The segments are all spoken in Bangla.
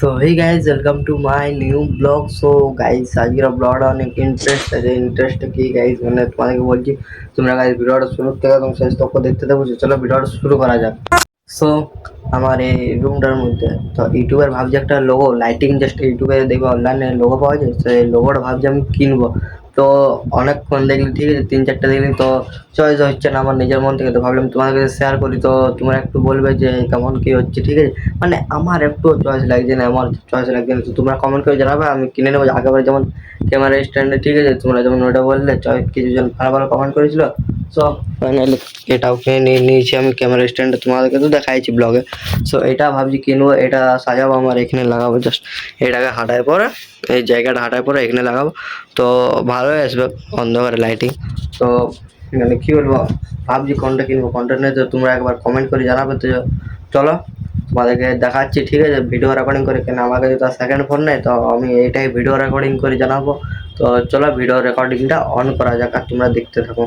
So hey guys, welcome to my new blog. So guys, আজকের ব্লগটা অনেক ইন্টারেস্ট আছে। ইন্টারেস্ট কি গাইজ, মানে তোমাদেরকে বলছি, তোমরা গাইজ ভিডিওটা শুরু থেকে একদম শেষ তক দেখতে থাকো। চলো ভিডিওটা শুরু করা যাক। সো আমার এই রুমটার মধ্যে তো ইউটিউবের ভাবছি একটা লোগো লাইটিং, জাস্ট ইউটিউবে দেখবো অনলাইনে লোগো পাওয়া যায়, সেই লোগোটা ভাবছি আমি কিনবো। তো অনেকক্ষণ দেখলি, ঠিক আছে, 3-4টা দেখলি, তো চয়েস হচ্ছে না আমার নিজের মন থেকে। তো ভাবলাম তোমাদের কাছে শেয়ার করি, তো তোমরা একটু বলবে যে কেমন কি হচ্ছে, ঠিক আছে। মানে আমার একটু চয়েস লাগছে না, আমার চয়েস লাগছে না, তো তোমরা কমেন্ট করে জানাবে, আমি কিনে নেবো। আগেবারে যেমন ক্যামেরা স্ট্যান্ডে, ঠিক আছে, তোমরা যেমন ওটা বললে, চয়েস কিছুজন ভালো ভালো কমেন্ট করেছিল। সো ফাইনালি এটাও কিনে নিয়েছি আমি, ক্যামেরা স্ট্যান্ডটা তোমাদেরকে তো দেখাইছি ব্লগে। সো এটা ভাবছি কিনবো, এটা সাজাবো, আমার এখানে লাগাবো, জাস্ট এটাকে হাঁটায় পরে, এই জায়গাটা হাঁটায় পরে এখানে লাগাবো, তো ভালোই আসবে অন্ধকারে লাইটিং। তো মানে কী বলবো, ভাবছি কোনটা কিনবো, কোনটা নিয়ে, তো তোমরা একবার কমেন্ট করে জানাবে। তো চলো তোমাদেরকে দেখাচ্ছি, ঠিক আছে, ভিডিও রেকর্ডিং করে, কেন আমার কাছে তো সেকেন্ড ফোন নেই, তো আমি এইটাই ভিডিও রেকর্ডিং করে জানাবো। তো চলো ভিডিও রেকর্ডিংটা অন করা যাক আর তোমরা দেখতে থাকো।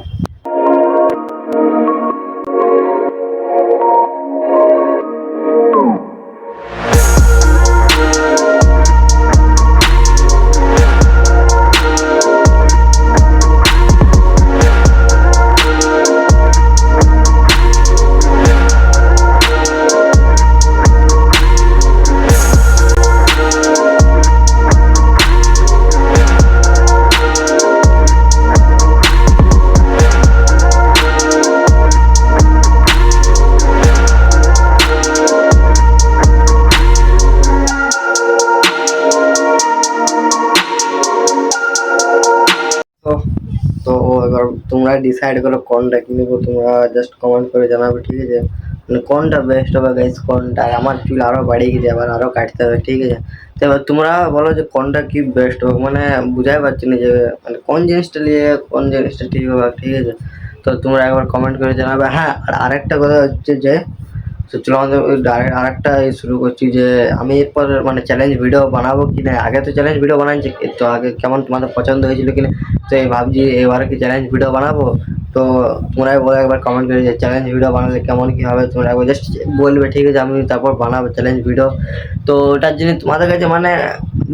তো তো এবার তোমরা ডিসাইড করো কোনটা কিনবো, তোমরা জাস্ট কমেন্ট করে জানাবে, ঠিক আছে, মানে কোনটা বেস্ট হবে গাইস, কোনটা। আর আমার চুল আরও বাড়িয়ে গেছে, আবার আরও কাটতে হবে, ঠিক আছে। তো এবার তোমরা বলো যে কোনটা কি বেস্ট হবে, মানে বুঝাই পারছি না যে মানে কোন জিনিসটা নিয়ে কোন জিনিসটা ঠিক হবে, ঠিক আছে। তো তোমরা একবার কমেন্ট করে জানাবে। হ্যাঁ, আর আরেকটা কথা হচ্ছে যে, তো চলো আমাদের ওই আরেকটা শুরু করছি যে আমি এরপর মানে চ্যালেঞ্জ ভিডিও বানাবো কি না। আগে তো চ্যালেঞ্জ ভিডিও বানাচ্ছি, তো আগে কেমন তোমাদের পছন্দ হয়েছিল কিনা, তো এই ভাবছি এবারে কি চ্যালেঞ্জ ভিডিও বানাবো। তো তোমরা বলো একবার কমেন্ট করে যে চ্যালেঞ্জ ভিডিও বানালে কেমন কি হবে, তোমরা একবার জাস্ট বলবে, ঠিক আছে, আমি তারপর বানাবো চ্যালেঞ্জ ভিডিও। তো ওটার জন্য তোমাদের কাছে মানে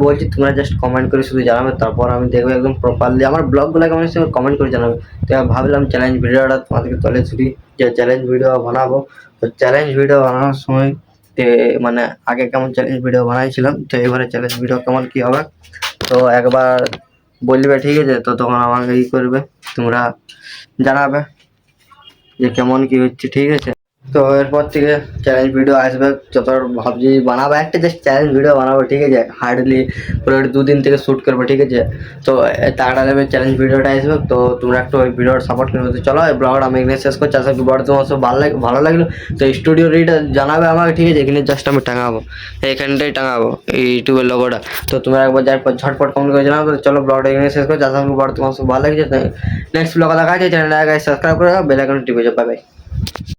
বলছি, তোমরা জাস্ট কমেন্ট করে শুধু জানাবে, তারপর আমি দেখবো একদম প্রপারলি আমার ব্লগগুলো কেমন হচ্ছে কমেন্ট করে জানাবে। তো ভাবলাম চ্যালেঞ্জ ভিডিওটা তোমাদেরকে তলে ছুটি যে চ্যালেঞ্জ ভিডিও বানাবো। তো চ্যালেঞ্জ ভিডিও বানানোর সময় মানে আগে কেমন চ্যালেঞ্জ ভিডিও বানাইছিলাম, তো এবারে চ্যালেঞ্জ ভিডিও কেমন কি হবে, তো একবার বলবে, ঠিক আছে। তো তখন আমাকে ই করবে, তোমরা জানাবে যে কেমন কি হচ্ছে, ঠিক আছে। তো এরপর থেকে চ্যালেঞ্জ ভিডিও আসবে, যত ভাবছি বানাবো একটা জাস্ট চ্যালেঞ্জ ভিডিও বানাবো, ঠিক আছে, হার্ডলি পুরো 2 দিন থেকে শ্যুট করবো, ঠিক আছে। তো তাড়া দেবে চ্যালেঞ্জ ভিডিওটা আসবে, তো তোমরা একটু ওই ভিডিওর সাপোর্ট করবে। তো চলো এই ব্লগটা আমি এখানে শেষ করছি, আশা করি বড় তোমার সব ভালো লাগলো। তো স্টুডিও রেটটা জানাবে আমাকে, ঠিক আছে, এখানে জাস্ট আমি টাঙাবো, এইখানটাই টাঙাবো এই ইউটিউবের লোগোটা। তো তোমরা একবার যার পর ঝটপট কমেন্ট করে জানাবো। তো চলো ব্লগটা এখানে শেষ করছি, আশা করি বড় তোমার সব ভালো লাগছে। নেক্সট ব্লগে দেখা যায়, চ্যানেলটা সাবস্ক্রাইব করে বেল আইকন টিপে যাও। Bye bye.